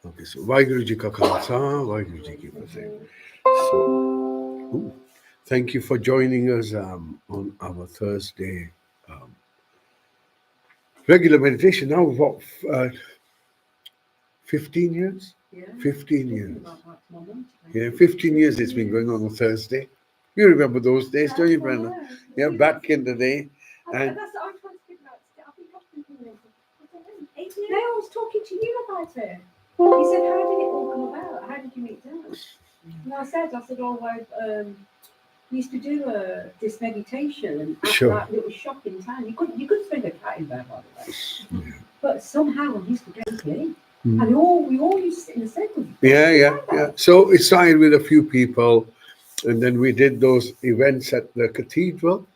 Okay, so Vaheguru Ji Ka Khalsa, Vaheguru Ji Ki Fateh. So, ooh, thank you for joining us on our Thursday regular meditation. Now, what, 15 years? Yeah. 15 years. About that moment. Yeah, 15 years it's been going on Thursday. You remember those days, don't you, Brenda? Yeah, back in the day. And that's what I was trying to think about. I think I've been thinking of 8 years. No, I was talking to you about it. You said, how did it all come about? How did you meet Dan? And I said, oh, we used to do this meditation at Sure. that little shop in town. You could spend a cat in there, by the way. But somehow we used to get in. And we all used to sit in a circle. Yeah. So it started with a few people, and then we did those events at the cathedral.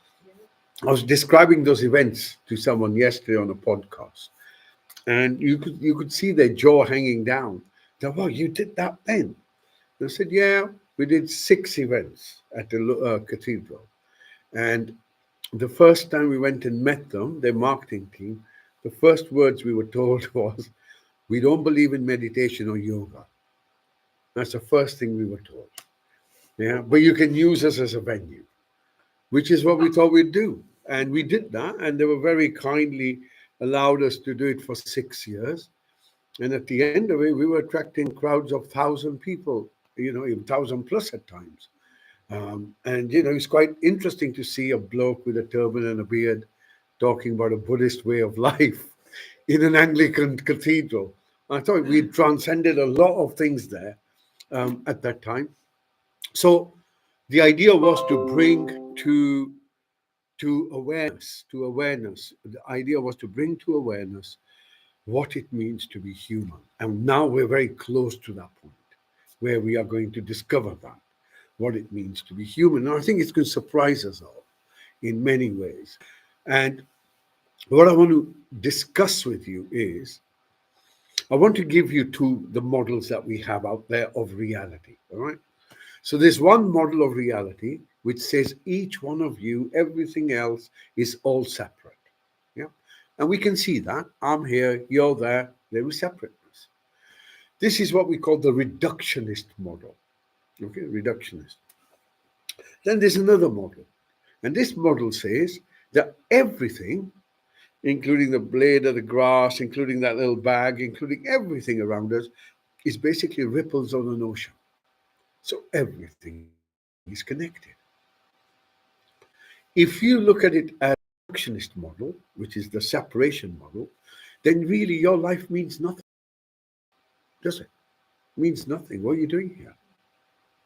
I was describing those events to someone yesterday on a podcast, and you could see their jaw hanging down. They said, "Wow, you did that then?" I said, "Yeah, we did 6 events at the cathedral, and the first time we went and met them, their marketing team, the first words we were told was, 'We don't believe in meditation or yoga.' That's the first thing we were told. Yeah, but you can use us as a venue, which is what we thought we'd do. And we did that, and they were very kindly allowed us to do it for 6 years. And at the end of it, we were attracting crowds of 1,000 people, even 1,000 plus at times. And it's quite interesting to see a bloke with a turban and a beard talking about a Buddhist way of life in an Anglican cathedral. I thought we transcended a lot of things there at that time. So the idea was to bring to awareness. The idea was to bring to awareness what it means to be human. And now we're very close to that point where we are going to discover that, what it means to be human. And I think it's going to surprise us all in many ways. And what I want to discuss with you is I want to give you the models that we have out there of reality. All right. So there's one model of reality which says each one of you, everything else is all separate. Yeah. And we can see that. I'm here, you're there, there is separateness. This is what we call the reductionist model. Okay, reductionist. Then there's another model. And this model says that everything, including the blade of the grass, including that little bag, including everything around us, is basically ripples on an ocean. So everything is connected. If you look at it as a reductionist model, which is the separation model, then really your life means nothing, does it? It means nothing. What are you doing here?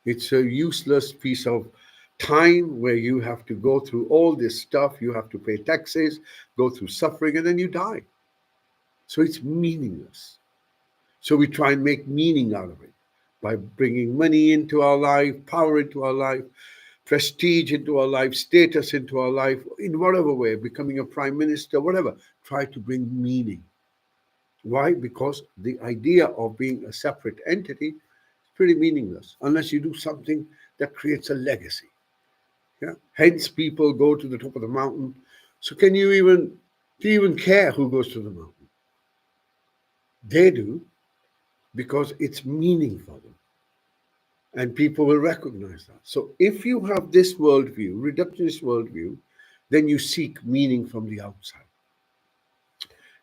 It's a useless piece of time where you have to go through all this stuff. You have to pay taxes, go through suffering, and then you die. So it's meaningless. So we try and make meaning out of it by bringing money into our life, power into our life, prestige into our life, status into our life, in whatever way, becoming a prime minister, whatever. Try to bring meaning. Why? Because the idea of being a separate entity is pretty meaningless unless you do something that creates a legacy. Yeah. Hence, people go to the top of the mountain. So, do you even care who goes to the mountain? They do because it's meaning for them, and people will recognize that. So, if you have this worldview, reductionist worldview, then you seek meaning from the outside.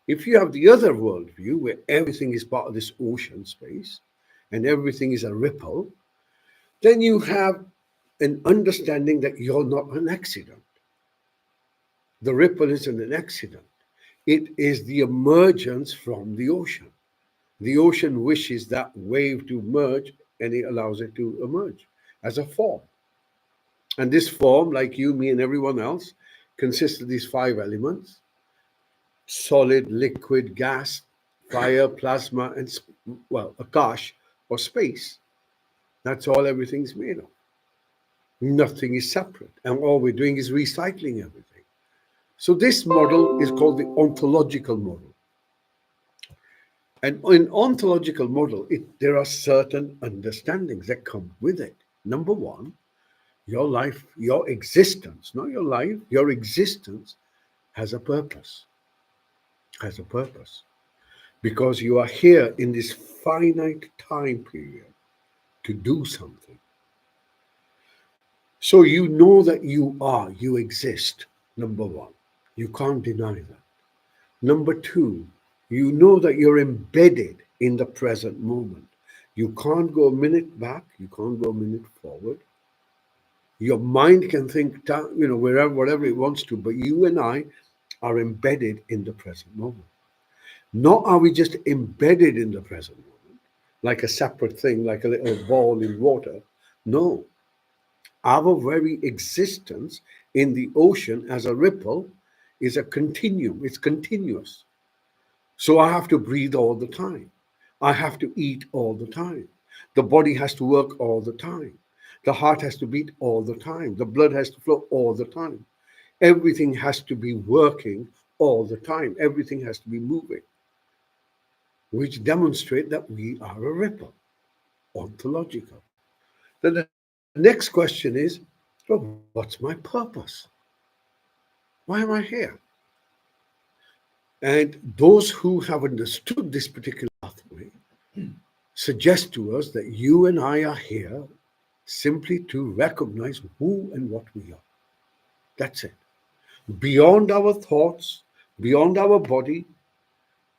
If you have the other worldview, where everything is part of this ocean space and everything is a ripple, then you have an understanding that you're not an accident. The ripple isn't an accident. It is the emergence from the ocean. The ocean wishes that wave to merge and it allows it to emerge as a form. And this form, like you, me, and everyone else, consists of these 5 elements: solid, liquid, gas, fire, plasma, and, akash or space. That's all everything's made of. Nothing is separate. And all we're doing is recycling everything. So this model is called the ontological model. And in ontological model, there are certain understandings that come with it. Number one, your life, your existence, not your life, your existence has a purpose. Has a purpose. because you are here in this finite time period to do something. So you know that you exist, number one. You can't deny that. Number two, you know that you're embedded in the present moment. You can't go a minute back, you can't go a minute forward. Your mind can think, wherever, whatever it wants to, but you and I are embedded in the present moment. Not are we just embedded in the present moment, like a separate thing, like a little ball in water. No, our very existence in the ocean as a ripple is a continuum, it's continuous. So I have to breathe all the time. I have to eat all the time. The body has to work all the time. The heart has to beat all the time. The blood has to flow all the time. Everything has to be working all the time. Everything has to be moving, which demonstrate that we are a ripple, ontological. Then the next question is, well, what's my purpose? Why am I here? And those who have understood this particular pathway suggest to us that you and I are here simply to recognize who and what we are. That's it. Beyond our thoughts, beyond our body,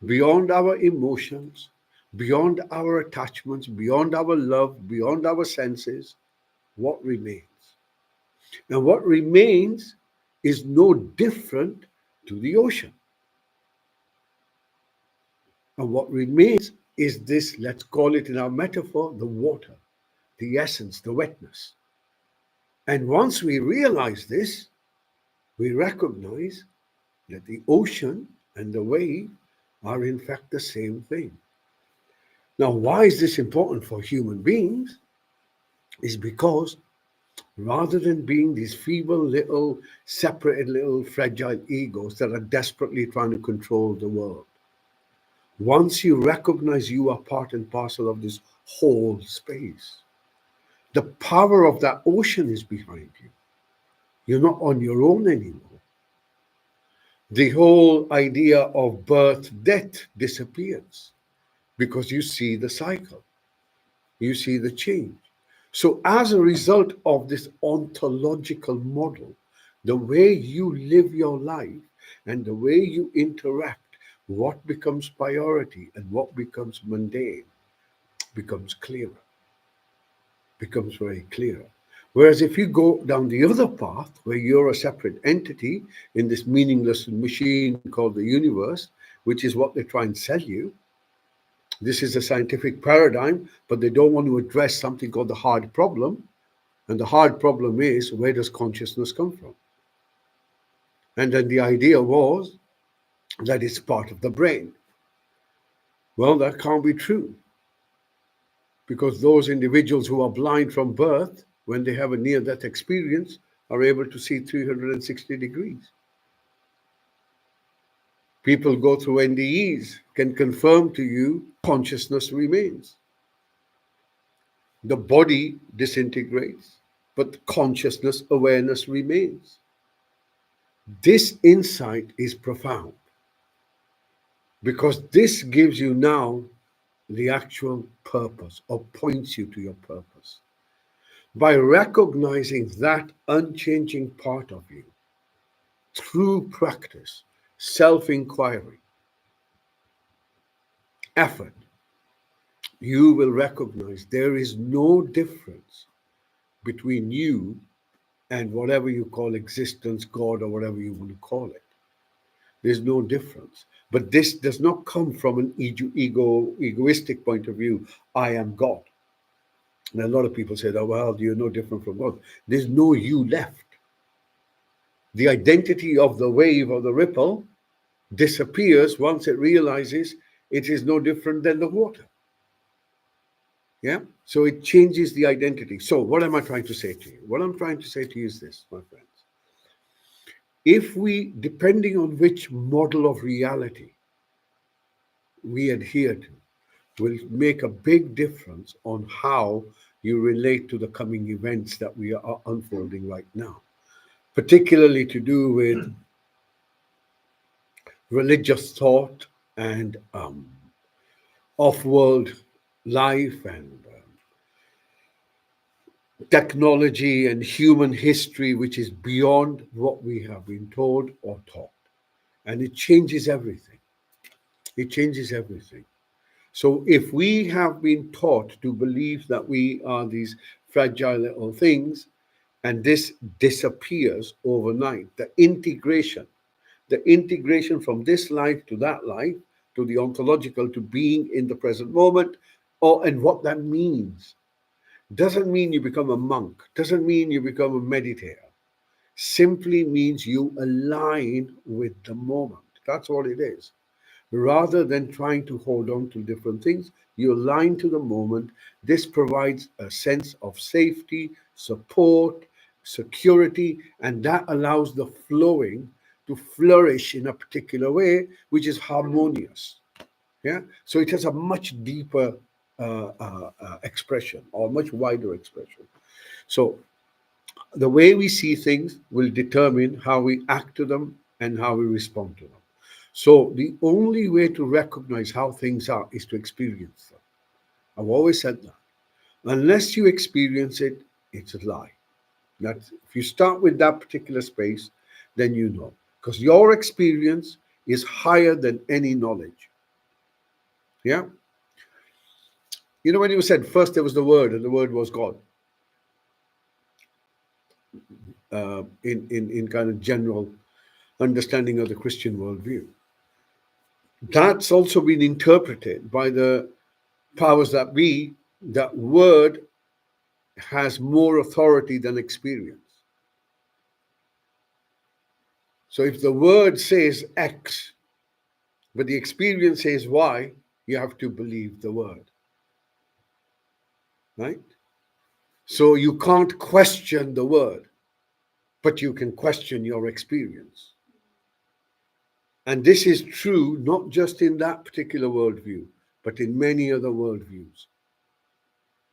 beyond our emotions, beyond our attachments, beyond our love, beyond our senses, what remains? And what remains is no different to the ocean. And what remains is this, let's call it in our metaphor, the water, the essence, the wetness. And once we realize this, we recognize that the ocean and the wave are in fact the same thing. Now, why is this important for human beings? Is because rather than being these feeble little, separated little fragile egos that are desperately trying to control the world, once you recognize you are part and parcel of this whole space, the power of that ocean is behind you. You're not on your own anymore. The whole idea of birth, death disappears because you see the cycle, you see the change. So, as a result of this ontological model, the way you live your life and the way you interact, what becomes priority and what becomes mundane becomes clearer, becomes very clear. Whereas if you go down the other path, where you're a separate entity in this meaningless machine called the universe, which is what they try and sell you, this is a scientific paradigm, but they don't want to address something called the hard problem. And the hard problem is, where does consciousness come from? And then the idea was that it's part of the brain. Well, that can't be true, because those individuals who are blind from birth, when they have a near-death experience, are able to see 360 degrees. People go through NDEs, can confirm to you consciousness remains. The body disintegrates, but consciousness, awareness remains. This insight is profound, because this gives you now the actual purpose, or points you to your purpose. By recognizing that unchanging part of you through practice, self-inquiry, effort, you will recognize there is no difference between you and whatever you call existence, God, or whatever you want to call it. There's no difference. But this does not come from an egoistic point of view. I am God. And a lot of people say that, well, you're no different from God. There's no you left. The identity of the wave or the ripple disappears once it realizes it is no different than the water. Yeah? So it changes the identity. So what am I trying to say to you? What I'm trying to say to you is this, my friends. If we, depending on which model of reality we adhere to, will make a big difference on how you relate to the coming events that we are unfolding right now, particularly to do with religious thought and off-world life and technology and human history, which is beyond what we have been told or taught. And it changes everything. It changes everything. So if we have been taught to believe that we are these fragile little things, and this disappears overnight, the integration from this life to that life, to the ontological, to being in the present moment, and what that means. Doesn't mean you become a monk, doesn't mean you become a meditator. Simply means you align with the moment. That's all it is. Rather than trying to hold on to different things, you align to the moment. This provides a sense of safety, support, security, and that allows the flowing to flourish in a particular way, which is harmonious. Yeah. So it has a much deeper expression or much wider expression. So the way we see things will determine how we act to them and how we respond to them. So the only way to recognize how things are is to experience them. I've always said that. Unless you experience it, it's a lie. That's if you start with that particular space, then you know. Because your experience is higher than any knowledge. Yeah? You know, when you said first there was the word and the word was God, in kind of general understanding of the Christian worldview. That's also been interpreted by the powers that be, that word has more authority than experience. So if the word says X, but the experience says Y, you have to believe the word. Right? So you can't question the word, but you can question your experience. And this is true not just in that particular worldview, but in many other worldviews.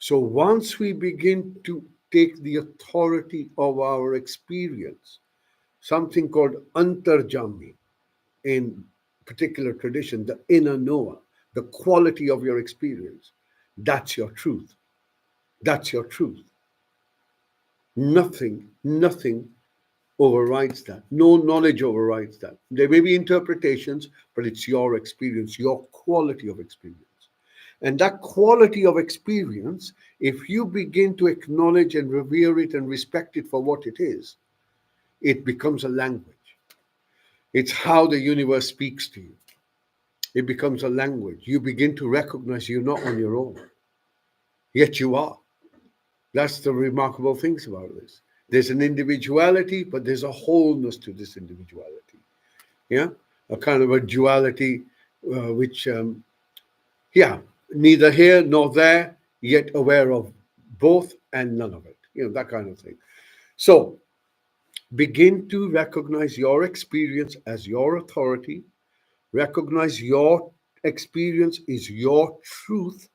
So once we begin to take the authority of our experience, something called antarjami in particular tradition, the inner knower, the quality of your experience, that's your truth. That's your truth. Nothing overrides that. No knowledge overrides that. There may be interpretations, but it's your experience, your quality of experience. And that quality of experience, if you begin to acknowledge and revere it and respect it for what it is, it becomes a language. It's how the universe speaks to you. It becomes a language. You begin to recognize you're not on your own, yet you are. That's the remarkable things about this. There's an individuality, but there's a wholeness to this individuality. Yeah, a kind of a duality, which, neither here nor there, yet aware of both and none of it. You know, that kind of thing. So begin to recognize your experience as your authority. Recognize your experience is your truth,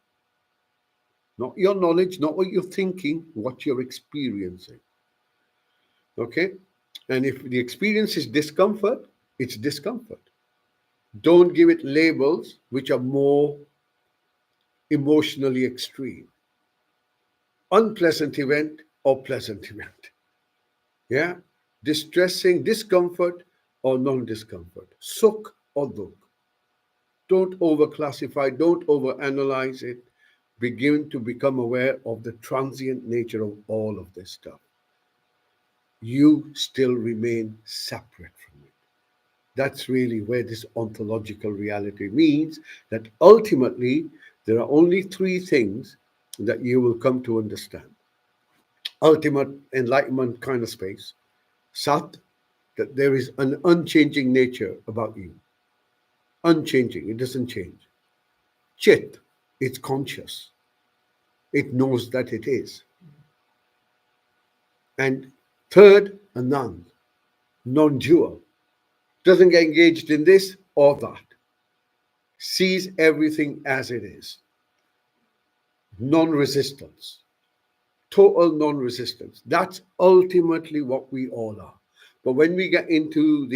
not your knowledge, not what you're thinking, what you're experiencing. Okay? And if the experience is discomfort, it's discomfort. Don't give it labels which are more emotionally extreme. Unpleasant event or pleasant event. Yeah? Distressing, discomfort or non-discomfort. Sukh or dukh. Don't overclassify, don't overanalyze it. Begin to become aware of the transient nature of all of this stuff. You still remain separate from it. That's really where this ontological reality means that ultimately there are only three things that you will come to understand. Ultimate enlightenment kind of space. Sat, that there is an unchanging nature about you. Unchanging, it doesn't change. Chit, it's conscious. It knows that it is. And third, Anand, non-dual. Doesn't get engaged in this or that. Sees everything as it is. Non-resistance. Total non-resistance. That's ultimately what we all are. But when we get into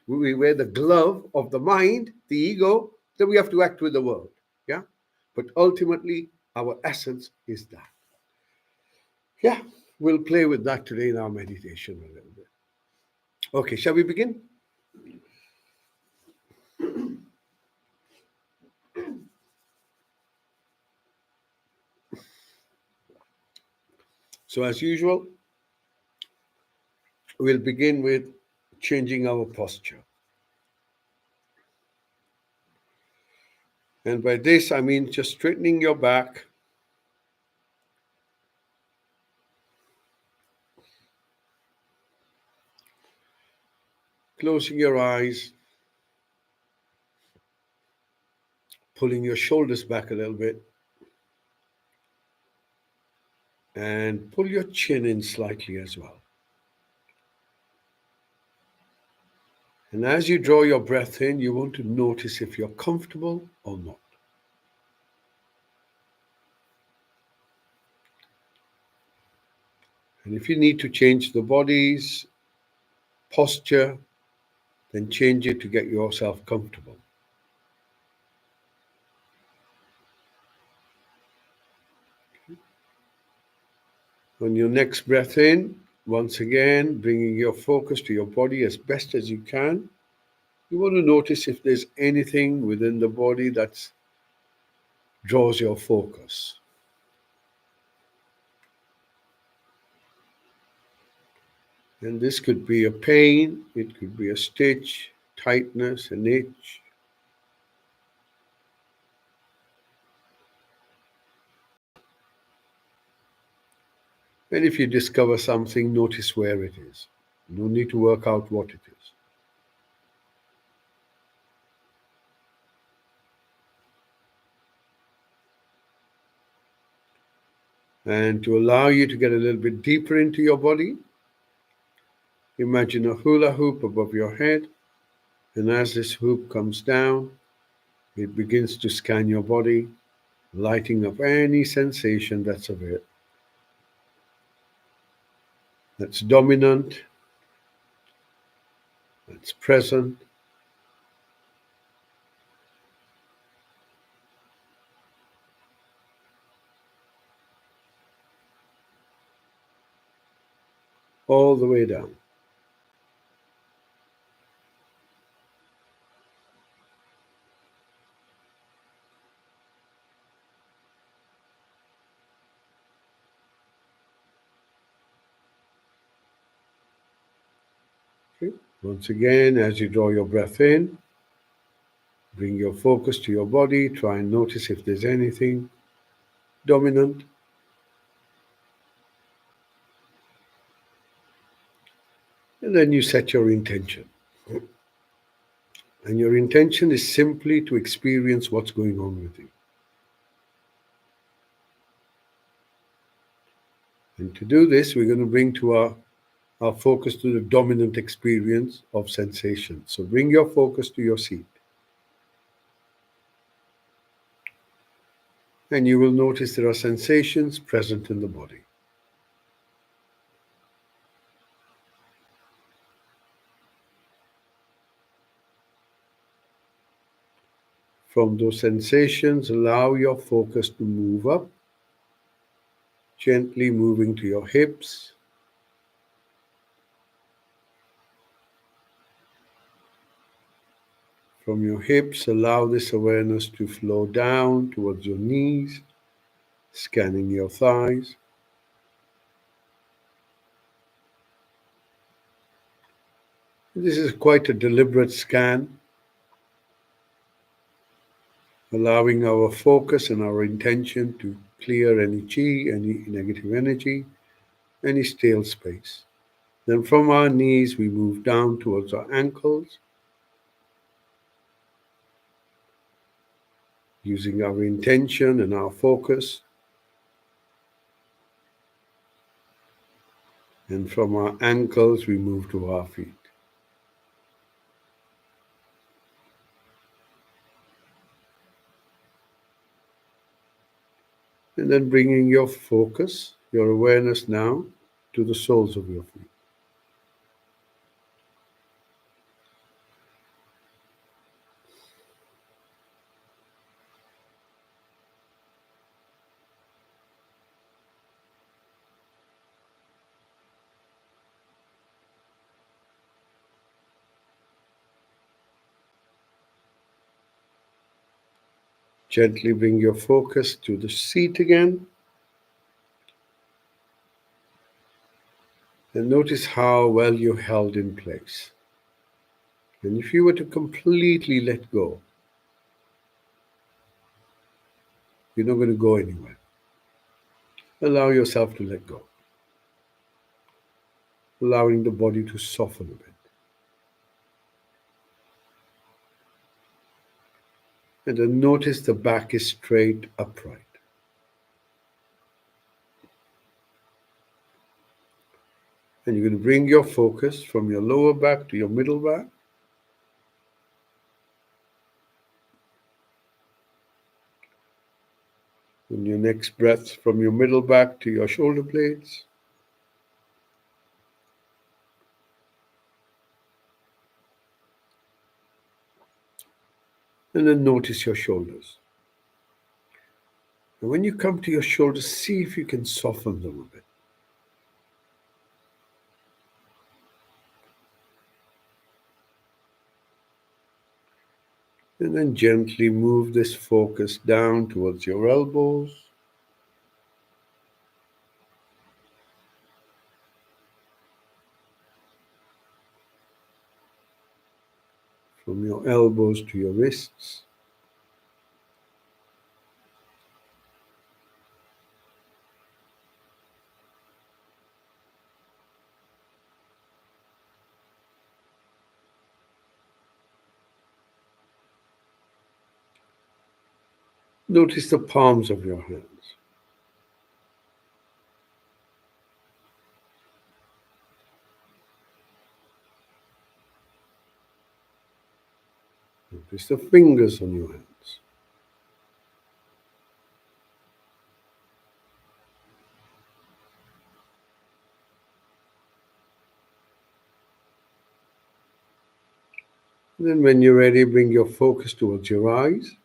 we wear the glove of the mind, the ego, then we have to act with the world. Yeah? But ultimately, our essence is that. Yeah, we'll play with that today in our meditation a little bit. Okay, shall we begin? So, as usual, we'll begin with changing our posture. And by this, I mean just straightening your back, closing your eyes, pulling your shoulders back a little bit, and pull your chin in slightly as well. And as you draw your breath in, you want to notice if you're comfortable or not. And if you need to change the body's posture, then change it to get yourself comfortable. On your next breath in, once again, bringing your focus to your body as best as you can, you want to notice if there's anything within the body that draws your focus. And this could be a pain, it could be a stitch, tightness, an itch. And if you discover something, notice where it is. No need to work out what it is. And to allow you to get a little bit deeper into your body, imagine a hula hoop above your head. And as this hoop comes down, it begins to scan your body, lighting up any sensation that's of it, that's dominant, that's present, all the way down. Okay? Once again, as you draw your breath in, bring your focus to your body. Try and notice if there's anything dominant. And then you set your intention. And your intention is simply to experience what's going on with you. And to do this, we're going to bring to our focus to the dominant experience of sensation. So bring your focus to your seat. And you will notice there are sensations present in the body. From those sensations, allow your focus to move up, gently moving to your hips. From your hips, allow this awareness to flow down towards your knees, scanning your thighs. This is quite a deliberate scan, allowing our focus and our intention to clear any chi, any negative energy, any stale space. Then from our knees, we move down towards our ankles, using our intention and our focus. And from our ankles, we move to our feet. And then bringing your focus, your awareness now to the soles of your feet. Gently bring your focus to the seat again. And notice how well you held in place. And if you were to completely let go, you're not going to go anywhere. Allow yourself to let go, allowing the body to soften a bit. And then notice the back is straight upright. And you're going to bring your focus from your lower back to your middle back. And your next breath from your middle back to your shoulder blades. And then notice your shoulders. And when you come to your shoulders, see if you can soften them a bit. And then gently move this focus down towards your elbows. From your elbows to your wrists. Notice the palms of your hands. Notice the fingers on your hands. And then when you're ready, bring your focus towards your eyes.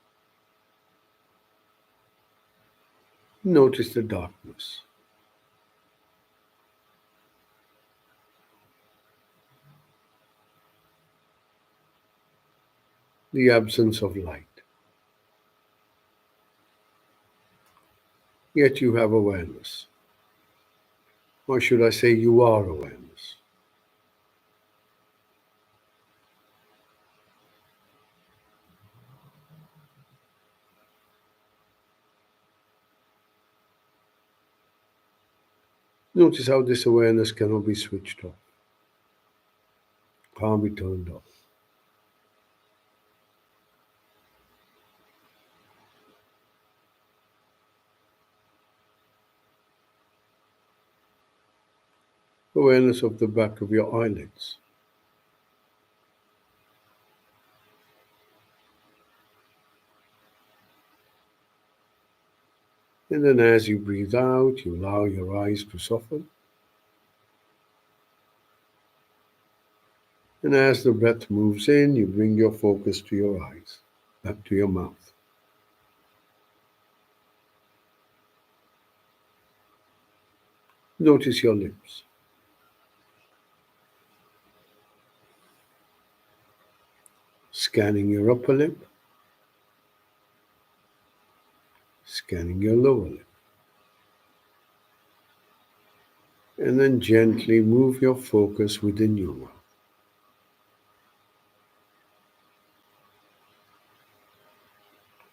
Notice the darkness. The absence of light. Yet you have awareness. Or should I say, you are awareness. Notice how this awareness cannot be switched off, can't be turned off. Awareness of the back of your eyelids. And then as you breathe out, you allow your eyes to soften. And as the breath moves in, you bring your focus to your eyes, back to your mouth. Notice your lips. Scanning your upper lip. Scanning your lower lip. And then gently move your focus within your mouth.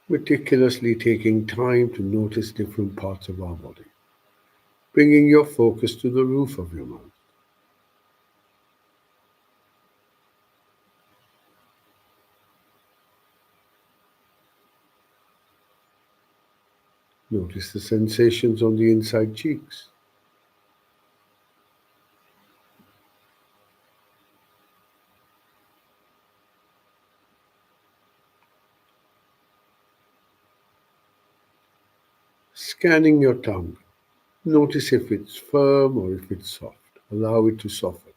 Meticulously taking time to notice different parts of our body. Bringing your focus to the roof of your mouth. Notice the sensations on the inside cheeks. Scanning your tongue. Notice if it's firm or if it's soft. Allow it to soften.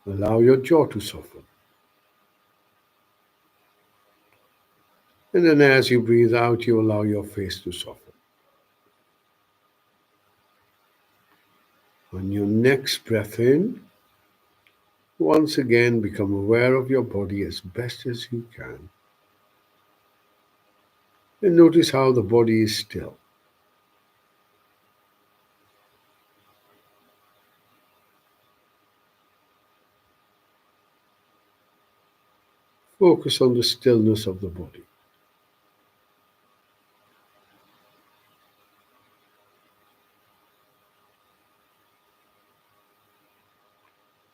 Allow your jaw to soften. And then as you breathe out, you allow your face to soften. On your next breath in, Once again, become aware of your body as best as you can. And notice how the body is still. Focus on the stillness of the body.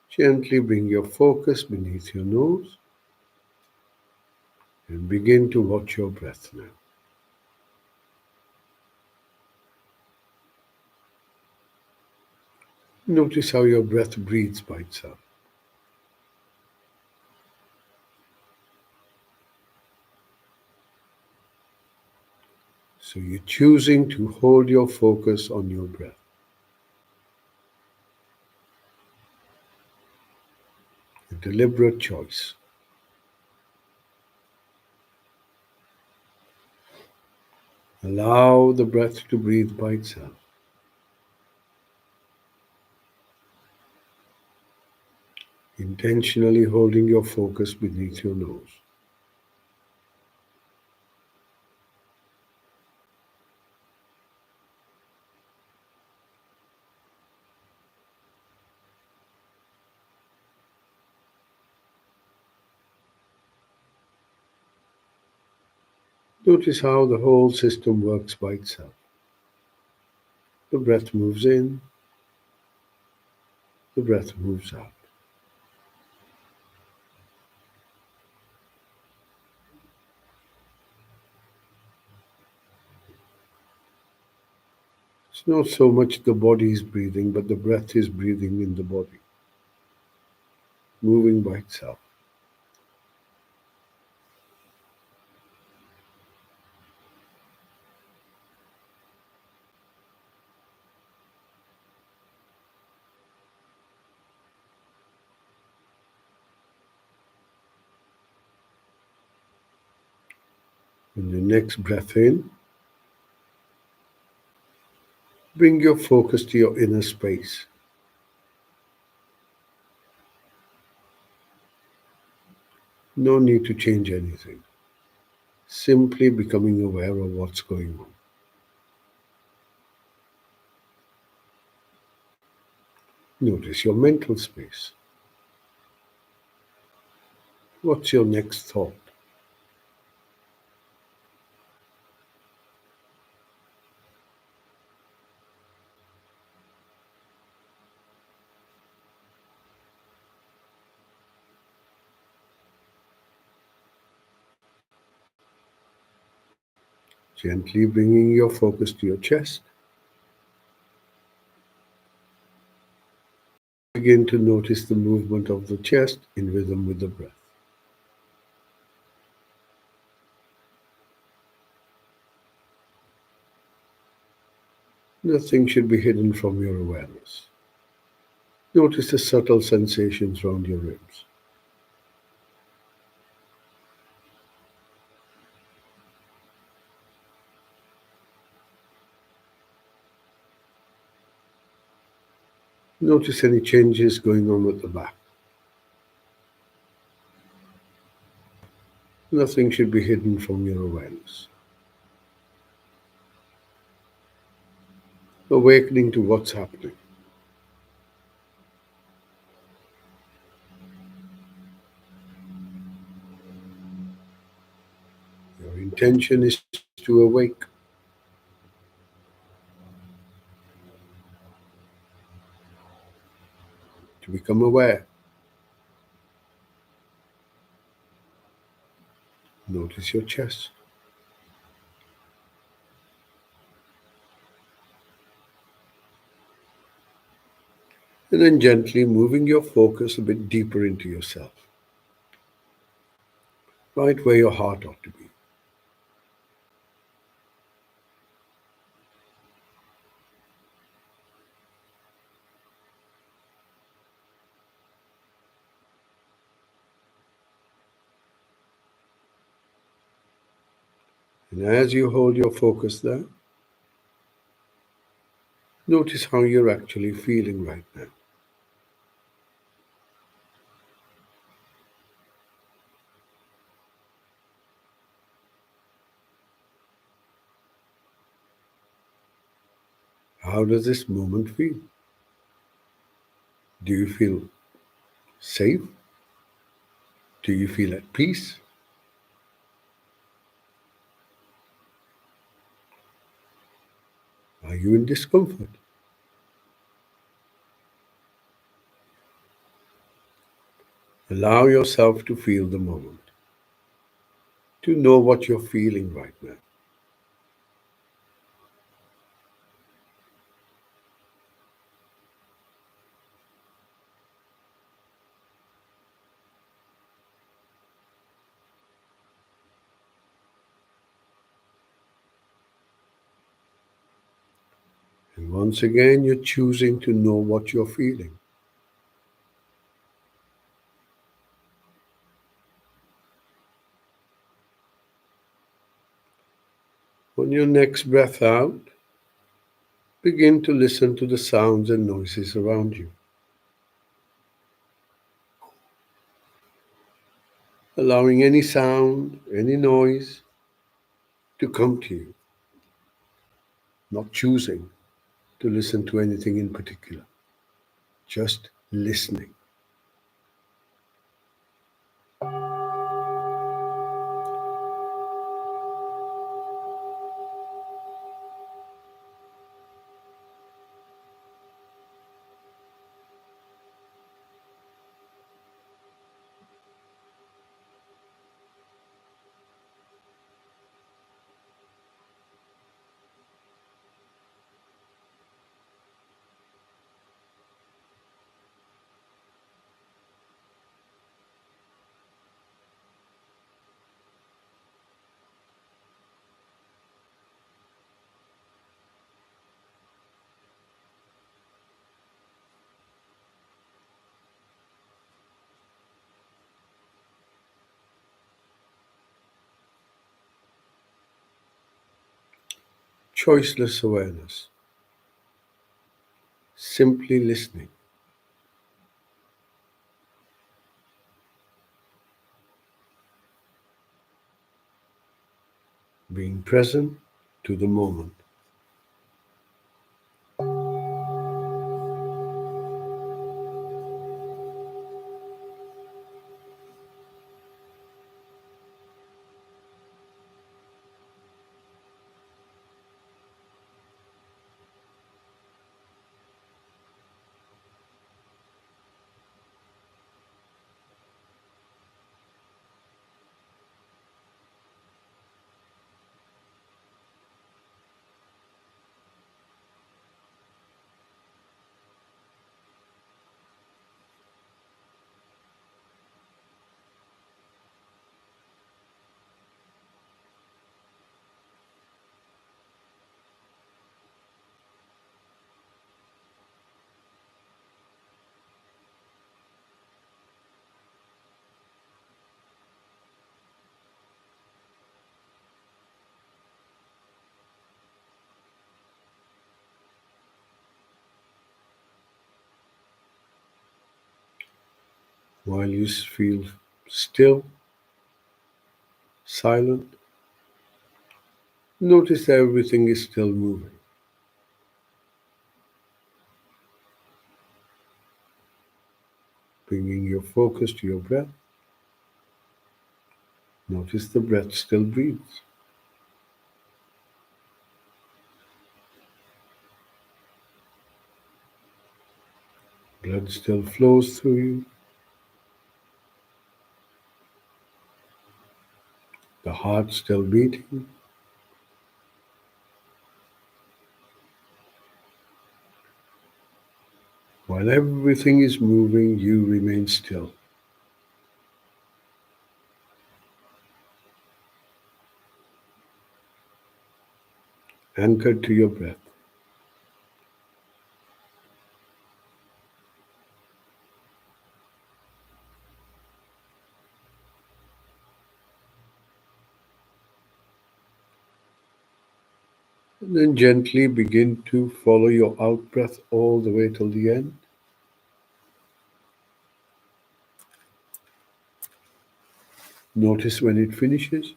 Gently bring your focus beneath your nose and begin to watch your breath now. Notice how your breath breathes by itself. So you're choosing to hold your focus on your breath. A deliberate choice. Allow the breath to breathe by itself. Intentionally holding your focus beneath your nose. Notice how the whole system works by itself. The breath moves in, the breath moves out. It's not so much the body is breathing, but the breath is breathing in the body, moving by itself. In the next breath in, bring your focus to your inner space. No need to change anything. Simply becoming aware of what's going on. Notice your mental space. What's your next thought? Gently bringing your focus to your chest. Begin to notice the movement of the chest in rhythm with the breath. Nothing should be hidden from your awareness. Notice the subtle sensations around your ribs. Notice any changes going on at the back. Nothing should be hidden from your awareness. Awakening to what's happening. Your intention is to awake. To become aware. Notice your chest. And then gently moving your focus a bit deeper into yourself. Right where your heart ought to be. And as you hold your focus there, notice how you're actually feeling right now. How does this moment feel? Do you feel safe? Do you feel at peace? Are you in discomfort? Allow yourself to feel the moment, to know what you're feeling right now. And once again, you're choosing to know what you're feeling. On your next breath out, begin to listen to the sounds and noises around you, allowing any sound, any noise to come to you, not choosing to listen to anything in particular, just listening. Choiceless awareness, simply listening, being present to the moment. While you feel still, silent, notice that everything is still moving. Bringing your focus to your breath, notice the breath still breathes. Blood still flows through you. The heart still beating. While everything is moving, you remain still, anchored to your breath. And then gently begin to follow your out breath all the way till the end. Notice when it finishes.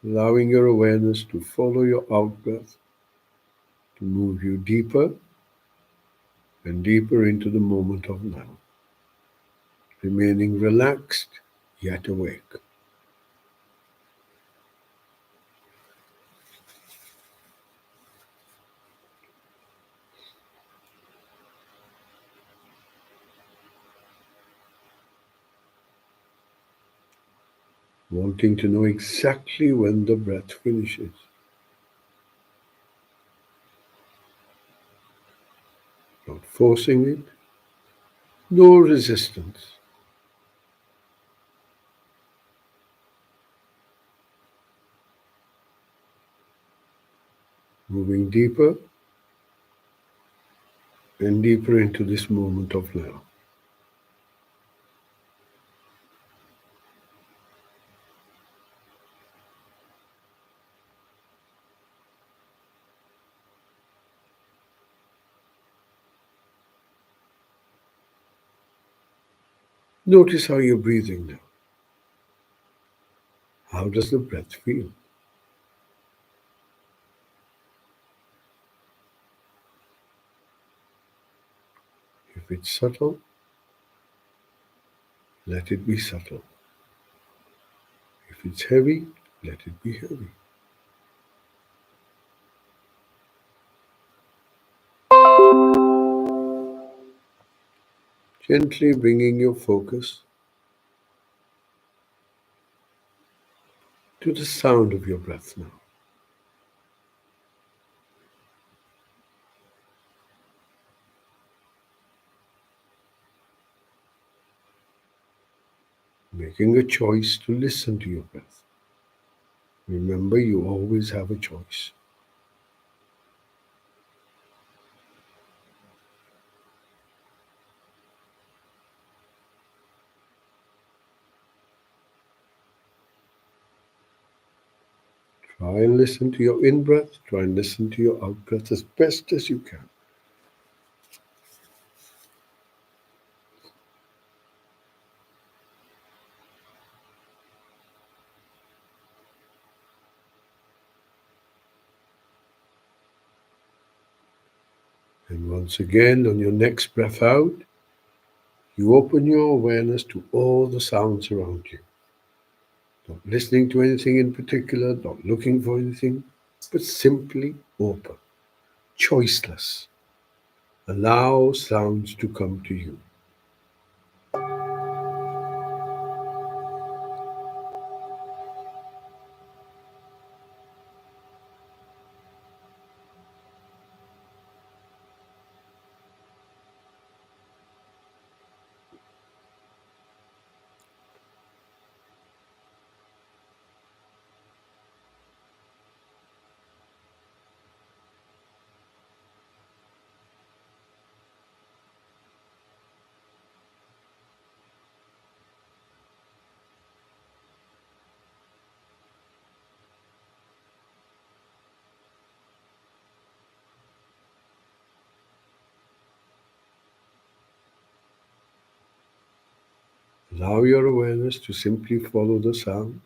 allowing your awareness to follow your out breath, to move you deeper and deeper into the moment of now, remaining relaxed yet awake. Wanting to know exactly when the breath finishes. Not forcing it, no resistance. Moving deeper and deeper into this moment of now. Notice how you're breathing now. How does the breath feel? If it's subtle, let it be subtle. If it's heavy, let it be heavy. Gently bringing your focus to the sound of your breath now. Making a choice to listen to your breath. Remember, you always have a choice. Try and listen to your in breath. Try and listen to your out breath as best as you can. And once again, on your next breath out, you open your awareness to all the sounds around you. Not listening to anything in particular, not looking for anything, but simply open, choiceless. Allow sounds to come to you. Allow your awareness to simply follow the sound.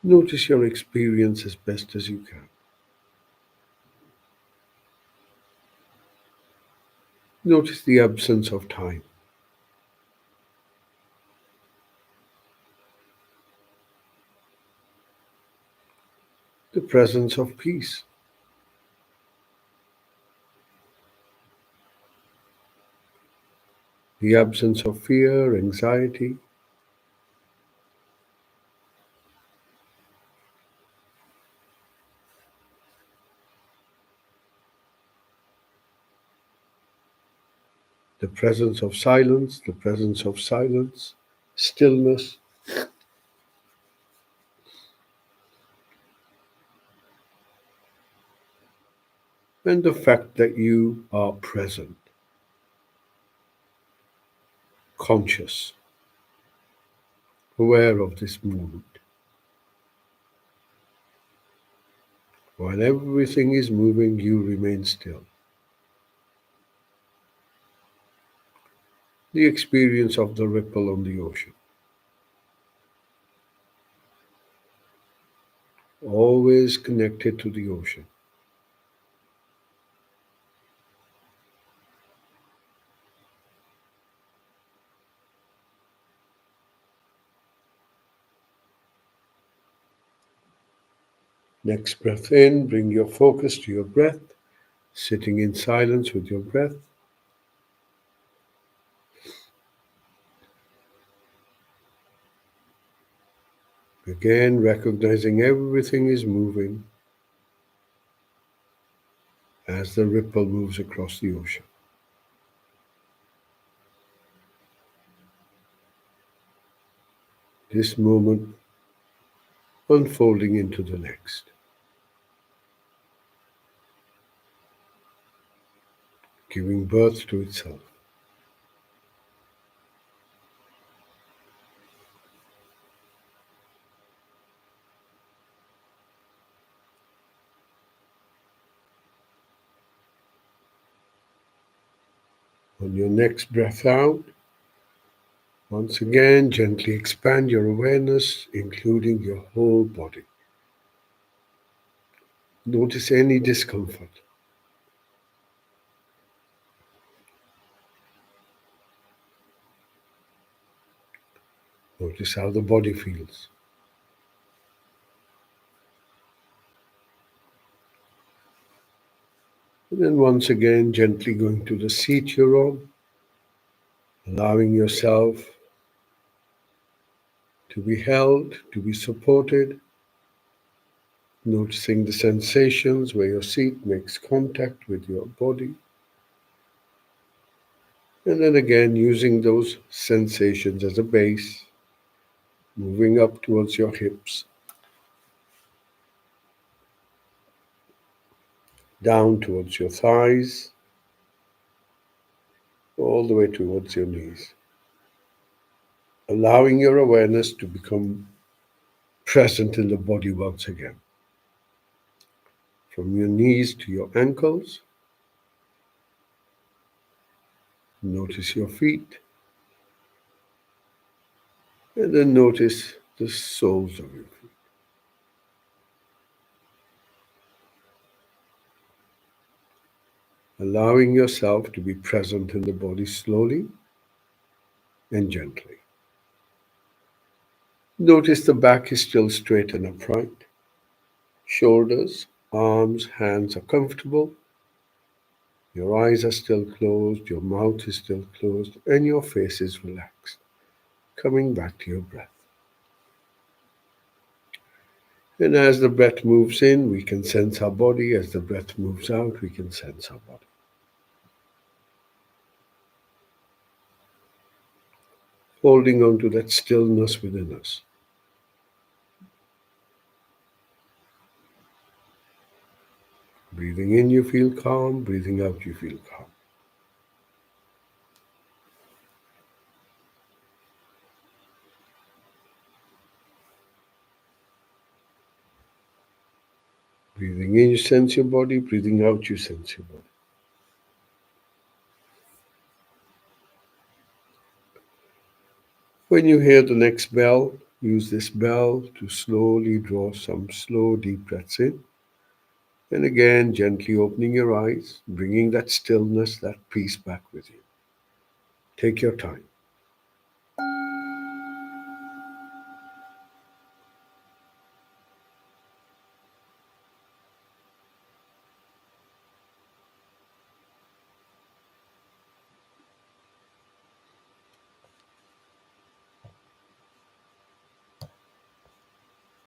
Notice your experience as best as you can. Notice the absence of time, the presence of peace, the absence of fear, anxiety, the presence of silence, the presence of silence, stillness, and the fact that you are present, conscious, aware of this moment. While everything is moving, you remain still. The experience of the ripple on the ocean, always connected to the ocean. Next breath in, bring your focus to your breath, sitting in silence with your breath. Again, recognizing everything is moving as the ripple moves across the ocean. This moment unfolding into the next, giving birth to itself. On your next breath out, once again, gently expand your awareness, including your whole body. Notice any discomfort. Notice how the body feels. And then once again, gently going to the seat you're on, allowing yourself to be held, to be supported, noticing the sensations where your seat makes contact with your body. And then again, using those sensations as a base, moving up towards your hips, down towards your thighs, all the way towards your knees. Allowing your awareness to become present in the body once again. From your knees to your ankles, notice your feet, and then notice the soles of your feet. Allowing yourself to be present in the body slowly and gently. Notice the back is still straight and upright. Shoulders, arms, hands are comfortable. Your eyes are still closed, your mouth is still closed, and your face is relaxed. Coming back to your breath. And as the breath moves in, we can sense our body. As the breath moves out, we can sense our body. Holding on to that stillness within us. Breathing in, you feel calm. Breathing out, you feel calm. Breathing in, you sense your body. Breathing out, you sense your body. When you hear the next bell, use this bell to slowly draw some slow, deep breaths in. And again, gently opening your eyes, bringing that stillness, that peace back with you. Take your time.